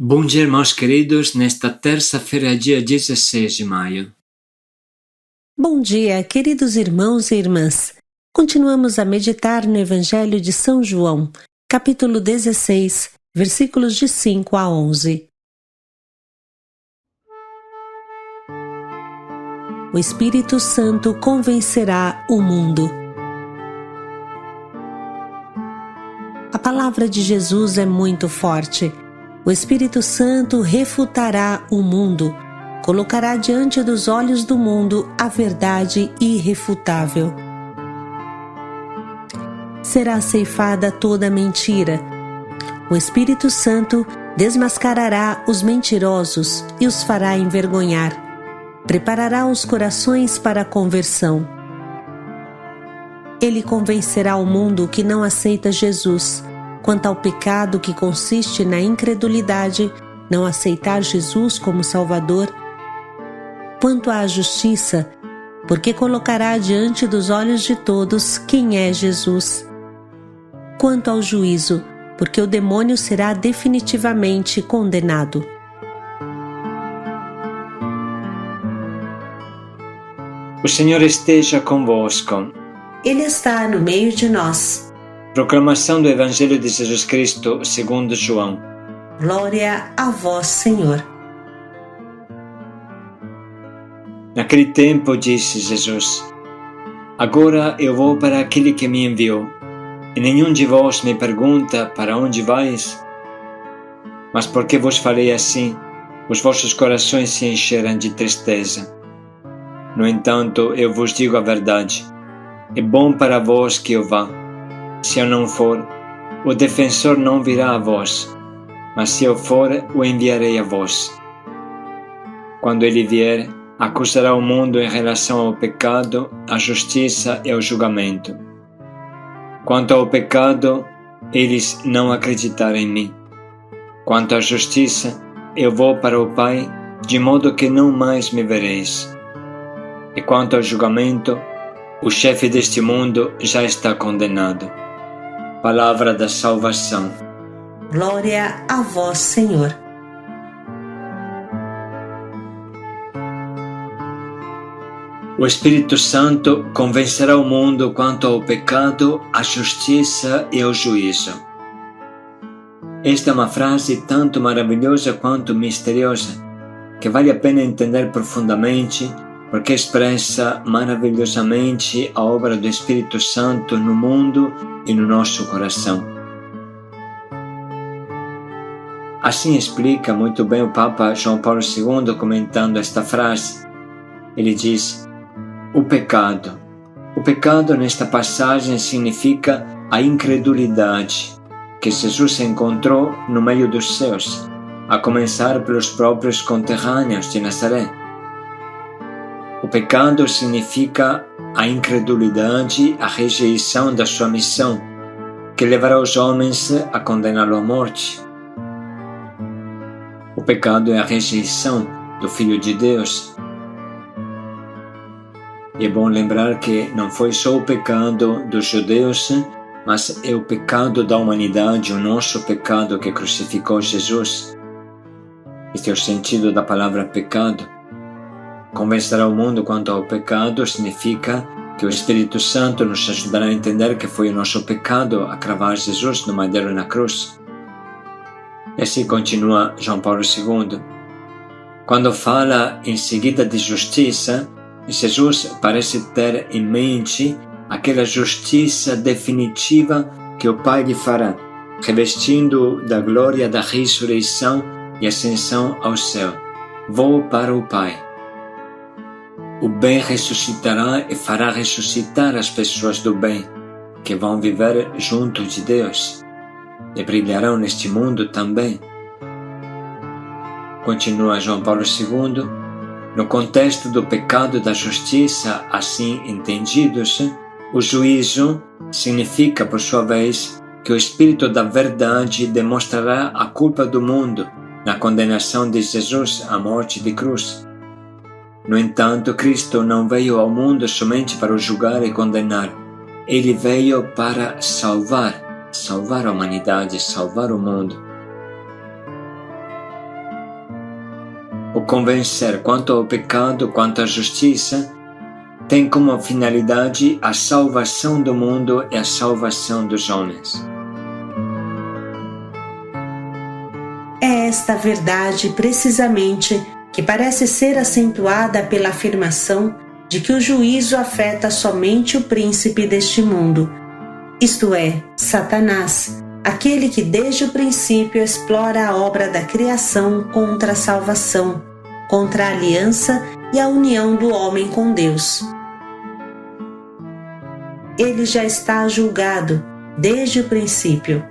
Bom dia, irmãos queridos, nesta terça-feira, dia 16 de maio. Bom dia, queridos irmãos e irmãs. Continuamos a meditar no Evangelho de São João, capítulo 16, versículos de 5 a 11. O Espírito Santo convencerá o mundo. A palavra de Jesus é muito forte. O Espírito Santo refutará o mundo, colocará diante dos olhos do mundo a verdade irrefutável. Será ceifada toda mentira. O Espírito Santo desmascarará os mentirosos e os fará envergonhar. Preparará os corações para a conversão. Ele convencerá o mundo que não aceita Jesus, quanto ao pecado que consiste na incredulidade, não aceitar Jesus como Salvador, quanto à justiça, porque colocará diante dos olhos de todos quem é Jesus, quanto ao juízo, porque o demônio será definitivamente condenado. O Senhor esteja convosco. Ele está no meio de nós. Proclamação do Evangelho de Jesus Cristo segundo João. Glória a vós, Senhor. Naquele tempo disse Jesus: Agora eu vou para aquele que me enviou, e nenhum de vós me pergunta para onde vais? Mas porque vos falei assim, os vossos corações se encheram de tristeza. No entanto, eu vos digo a verdade: é bom para vós que eu vá. Se eu não for, o defensor não virá a vós, mas se eu for, o enviarei a vós. Quando ele vier, acusará o mundo em relação ao pecado, à justiça e ao julgamento. Quanto ao pecado, eles não acreditaram em mim. Quanto à justiça, eu vou para o Pai, de modo que não mais me vereis. E quanto ao julgamento, o chefe deste mundo já está condenado. Palavra da salvação. Glória a vós, Senhor. O Espírito Santo convencerá o mundo quanto ao pecado, à justiça e ao juízo. Esta é uma frase tanto maravilhosa quanto misteriosa, que vale a pena entender profundamente, porque expressa maravilhosamente a obra do Espírito Santo no mundo e no nosso coração. Assim explica muito bem o Papa João Paulo II comentando esta frase. Ele diz: o pecado. O pecado nesta passagem significa a incredulidade que Jesus encontrou no meio dos seus, a começar pelos próprios conterrâneos de Nazaré. O pecado significa a incredulidade, a rejeição da sua missão, que levará os homens a condená-lo à morte. O pecado é a rejeição do Filho de Deus. E é bom lembrar que não foi só o pecado dos judeus, mas é o pecado da humanidade, o nosso pecado que crucificou Jesus. Este é o sentido da palavra pecado. Convencerá o mundo quanto ao pecado significa que o Espírito Santo nos ajudará a entender que foi o nosso pecado a cravar Jesus no madeiro e na cruz. E assim continua João Paulo II. Quando fala em seguida de justiça, Jesus parece ter em mente aquela justiça definitiva que o Pai lhe fará, revestindo da glória da ressurreição e ascensão ao céu. Vou para o Pai. O bem ressuscitará e fará ressuscitar as pessoas do bem, que vão viver junto de Deus, e brilharão neste mundo também. Continua João Paulo II, no contexto do pecado e da justiça assim entendidos, o juízo significa, por sua vez, que o Espírito da verdade demonstrará a culpa do mundo na condenação de Jesus à morte de cruz. No entanto, Cristo não veio ao mundo somente para o julgar e condenar. Ele veio para salvar a humanidade, salvar o mundo. o convencer quanto ao pecado, quanto à justiça, tem como finalidade a salvação do mundo e a salvação dos homens. É esta verdade, precisamente, que parece ser acentuada pela afirmação de que o juízo afeta somente o príncipe deste mundo, isto é, Satanás, aquele que desde o princípio explora a obra da criação contra a salvação, contra a aliança e a união do homem com Deus. Ele já está julgado desde o princípio.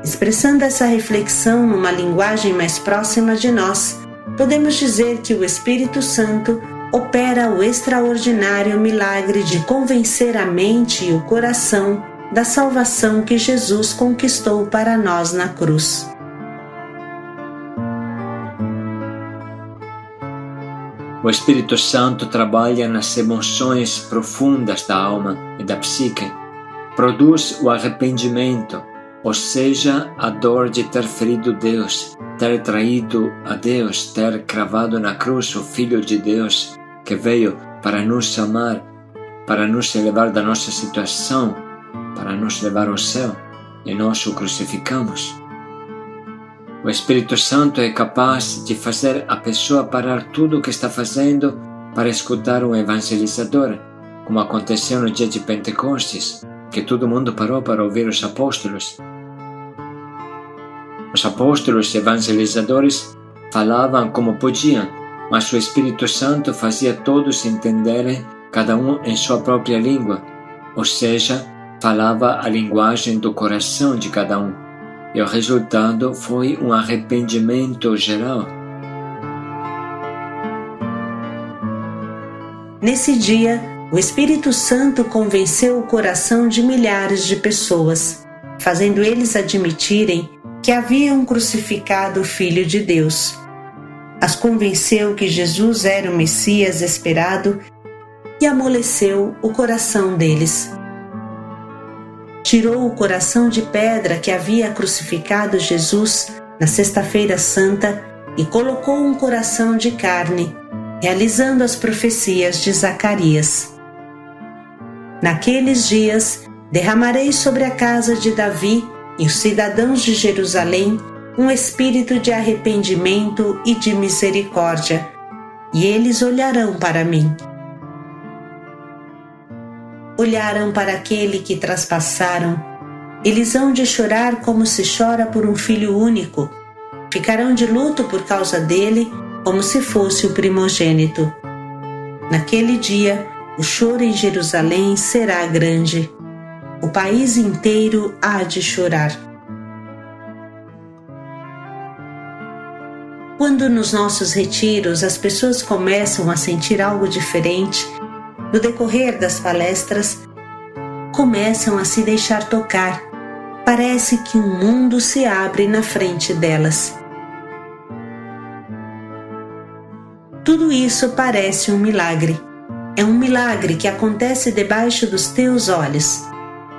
Expressando essa reflexão numa linguagem mais próxima de nós, podemos dizer que o Espírito Santo opera o extraordinário milagre de convencer a mente e o coração da salvação que Jesus conquistou para nós na cruz. O Espírito Santo trabalha nas emoções profundas da alma e da psique, produz o arrependimento, ou seja, a dor de ter ferido Deus, ter traído a Deus, ter cravado na cruz o Filho de Deus que veio para nos amar, para nos elevar da nossa situação, para nos levar ao céu, e nós o crucificamos. O Espírito Santo é capaz de fazer a pessoa parar tudo o que está fazendo para escutar um evangelizador, como aconteceu no dia de Pentecostes, que todo mundo parou para ouvir os apóstolos. Os apóstolos evangelizadores falavam como podiam, mas o Espírito Santo fazia todos entenderem, cada um em sua própria língua, ou seja, falava a linguagem do coração de cada um. E o resultado foi um arrependimento geral. Nesse dia, o Espírito Santo convenceu o coração de milhares de pessoas, fazendo eles admitirem que haviam crucificado o Filho de Deus. As convenceu que Jesus era o Messias esperado e amoleceu o coração deles. Tirou o coração de pedra que havia crucificado Jesus na Sexta-feira Santa e colocou um coração de carne, realizando as profecias de Zacarias. Naqueles dias, derramarei sobre a casa de Davi e os cidadãos de Jerusalém um espírito de arrependimento e de misericórdia, e eles olharão para mim. Olharão para aquele que traspassaram. Eles hão de chorar como se chora por um filho único. Ficarão de luto por causa dele, como se fosse o primogênito. Naquele dia, o choro em Jerusalém será grande. O país inteiro há de chorar. Quando nos nossos retiros as pessoas começam a sentir algo diferente, no decorrer das palestras, começam a se deixar tocar. Parece que um mundo se abre na frente delas. Tudo isso parece um milagre. É um milagre que acontece debaixo dos teus olhos.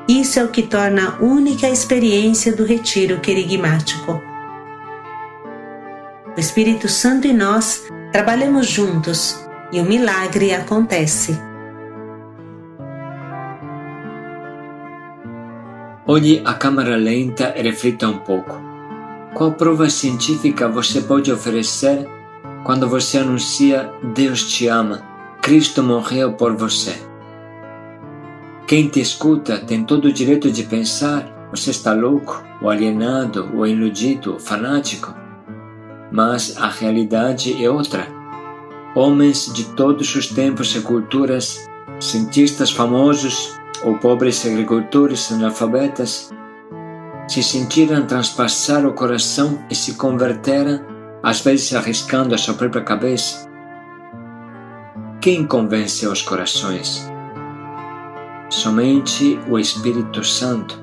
Isso é o que torna a única experiência do retiro querigmático. O Espírito Santo e nós trabalhamos juntos e o milagre acontece. Olhe a câmera lenta e reflita um pouco. Qual prova científica você pode oferecer quando você anuncia Deus te ama, Cristo morreu por você? Quem te escuta tem todo o direito de pensar: você está louco, ou alienado, ou iludido, ou fanático. Mas a realidade é outra. Homens de todos os tempos e culturas, cientistas famosos ou pobres agricultores analfabetas, se sentiram transpassar o coração e se converteram, às vezes arriscando a sua própria cabeça. Quem convence os corações? Somente o Espírito Santo.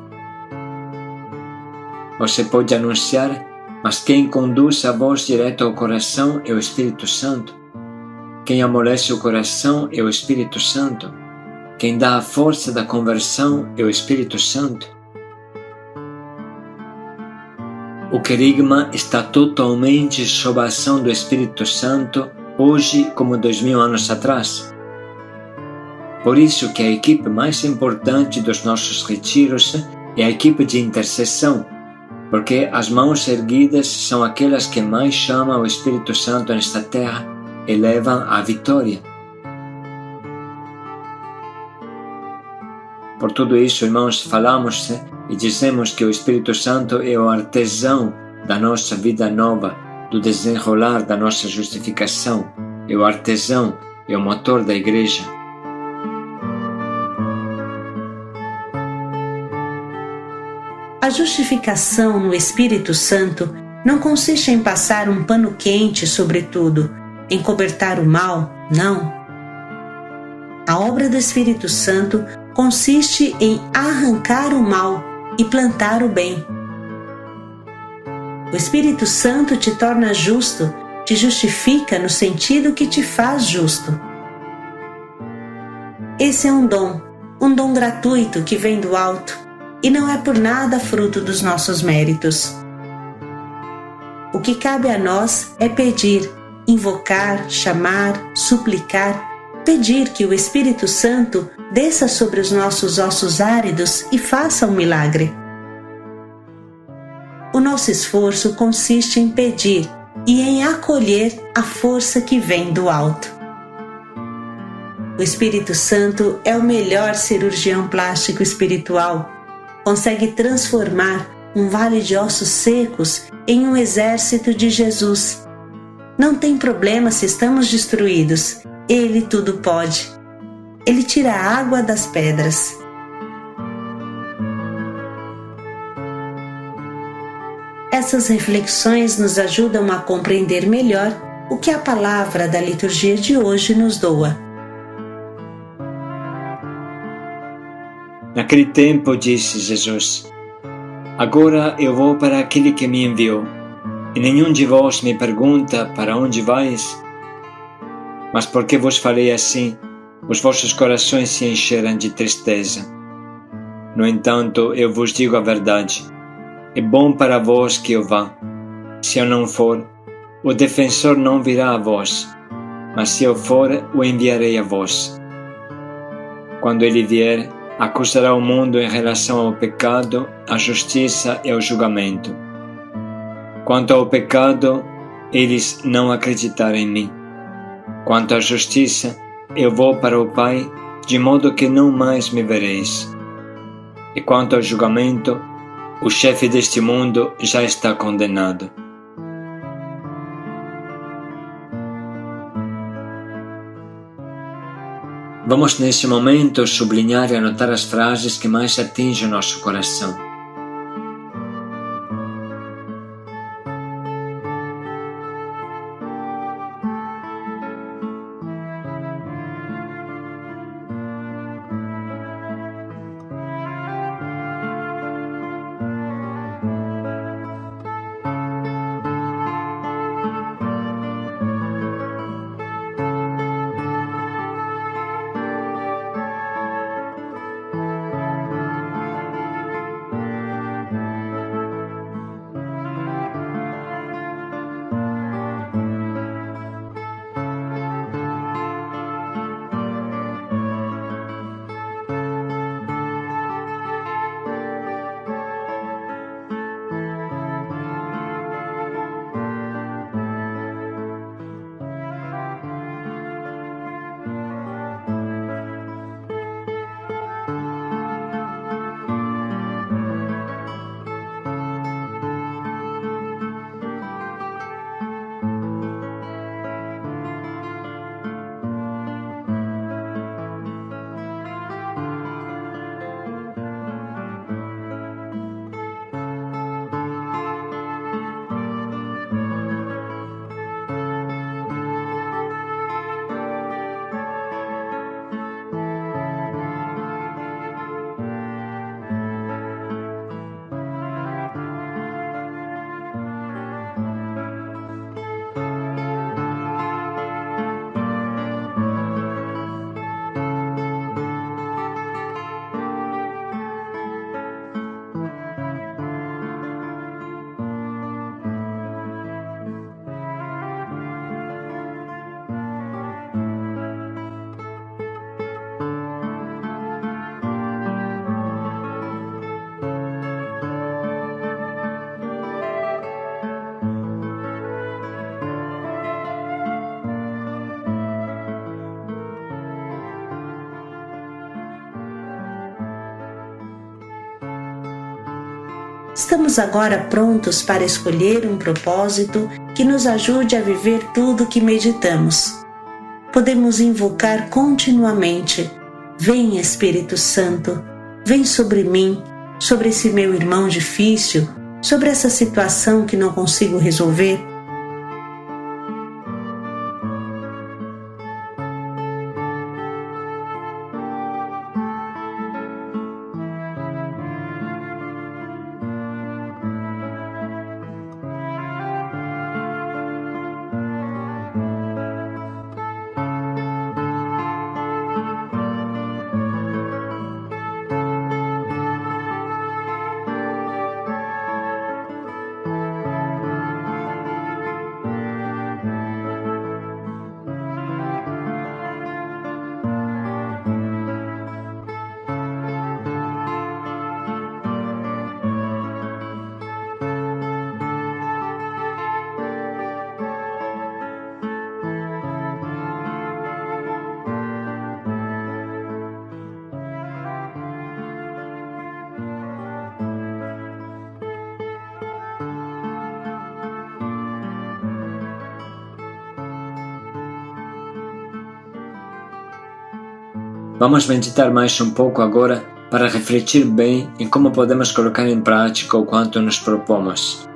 Você pode anunciar, mas quem conduz a voz direto ao coração é o Espírito Santo. Quem amolece o coração é o Espírito Santo. Quem dá a força da conversão é o Espírito Santo. O querigma está totalmente sob a ação do Espírito Santo, hoje como 2000 anos atrás. Por isso que a equipe mais importante dos nossos retiros é a equipe de intercessão, porque as mãos erguidas são aquelas que mais chamam o Espírito Santo nesta terra e levam à vitória. Por tudo isso, irmãos, falamos e dizemos que o Espírito Santo é o artesão da nossa vida nova, do desenrolar da nossa justificação, é o artesão, é o motor da igreja. A justificação no Espírito Santo não consiste em passar um pano quente sobre tudo, em cobertar o mal, não. A obra do Espírito Santo consiste em arrancar o mal e plantar o bem. O Espírito Santo te torna justo, te justifica no sentido que te faz justo. Esse é um dom gratuito que vem do alto e não é por nada fruto dos nossos méritos. O que cabe a nós é pedir, invocar, chamar, suplicar, pedir que o Espírito Santo desça sobre os nossos ossos áridos e faça um milagre. O nosso esforço consiste em pedir e em acolher a força que vem do alto. O Espírito Santo é o melhor cirurgião plástico espiritual. Consegue transformar um vale de ossos secos em um exército de Jesus. Não tem problema se estamos destruídos. Ele tudo pode. Ele tira a água das pedras. Essas reflexões nos ajudam a compreender melhor o que a palavra da liturgia de hoje nos doa. Naquele tempo disse Jesus: Agora eu vou para aquele que me enviou, e nenhum de vós me pergunta para onde vais? Mas porque vos falei assim, os vossos corações se encheram de tristeza. No entanto, eu vos digo a verdade. É bom para vós que eu vá. Se eu não for, o defensor não virá a vós, mas se eu for, o enviarei a vós. Quando ele vier, acusará o mundo em relação ao pecado, à justiça e ao julgamento. Quanto ao pecado, eles não acreditaram em mim. Quanto à justiça, eu vou para o Pai, de modo que não mais me vereis. E quanto ao julgamento, o chefe deste mundo já está condenado. Vamos nesse momento sublinhar e anotar as frases que mais atingem o nosso coração. Estamos agora prontos para escolher um propósito que nos ajude a viver tudo o que meditamos. Podemos invocar continuamente: vem Espírito Santo, vem sobre mim, sobre esse meu irmão difícil, sobre essa situação que não consigo resolver. Vamos meditar mais um pouco agora para refletir bem em como podemos colocar em prática o quanto nos propomos.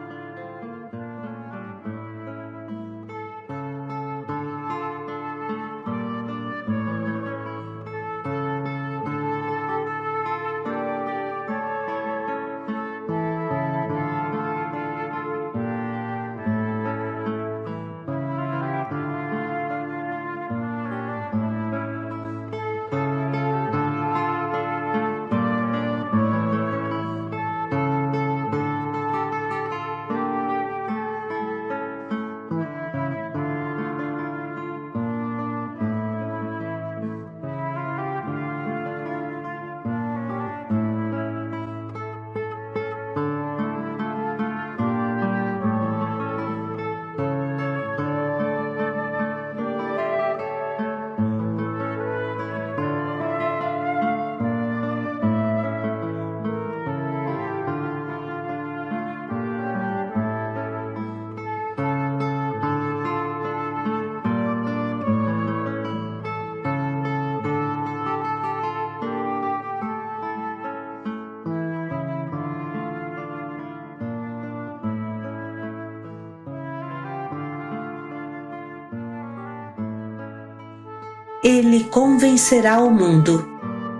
Ele convencerá o mundo.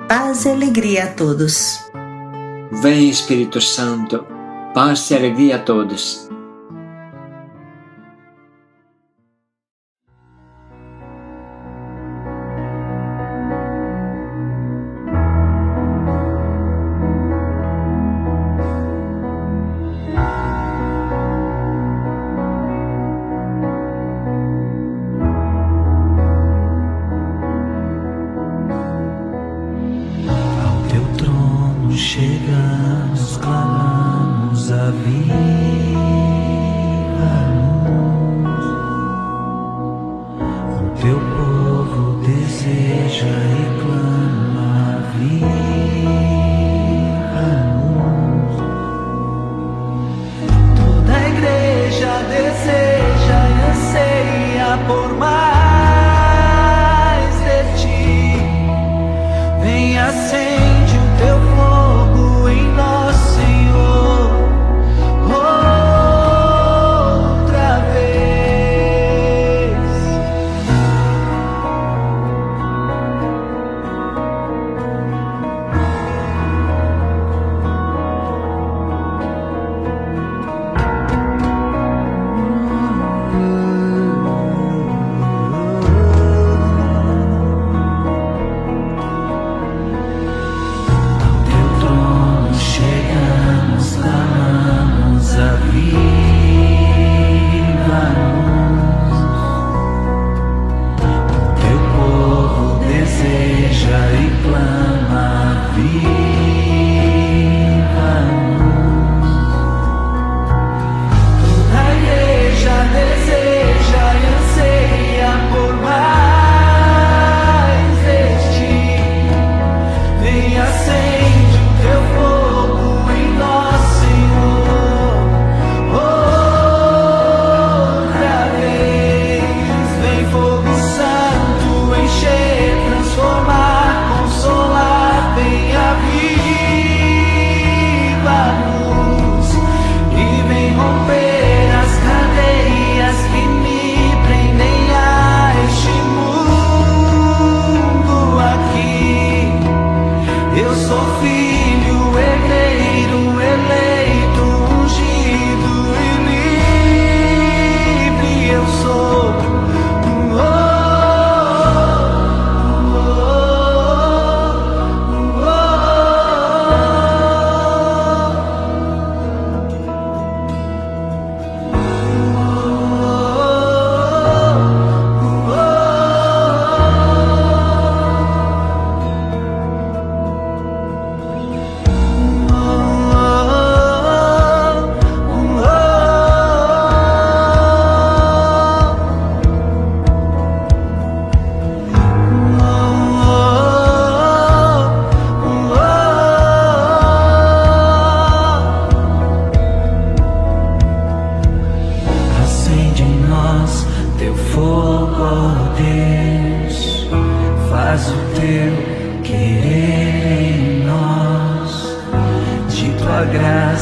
Paz e alegria a todos. Vem Espírito Santo, paz e alegria a todos. Chegamos, clamamos a vida.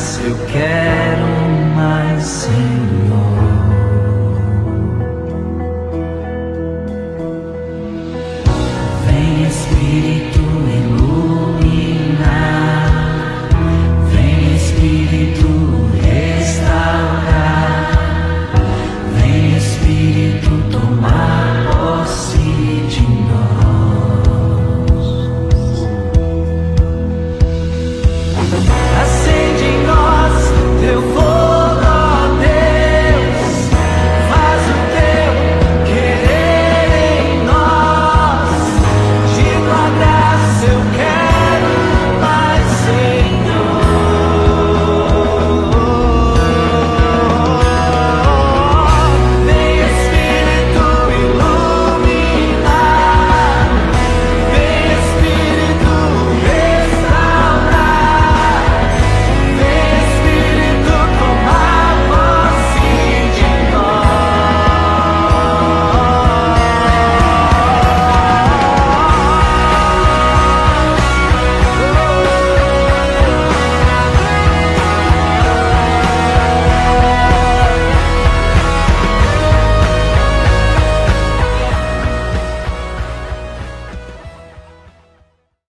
mais, eu quero mais, Senhor.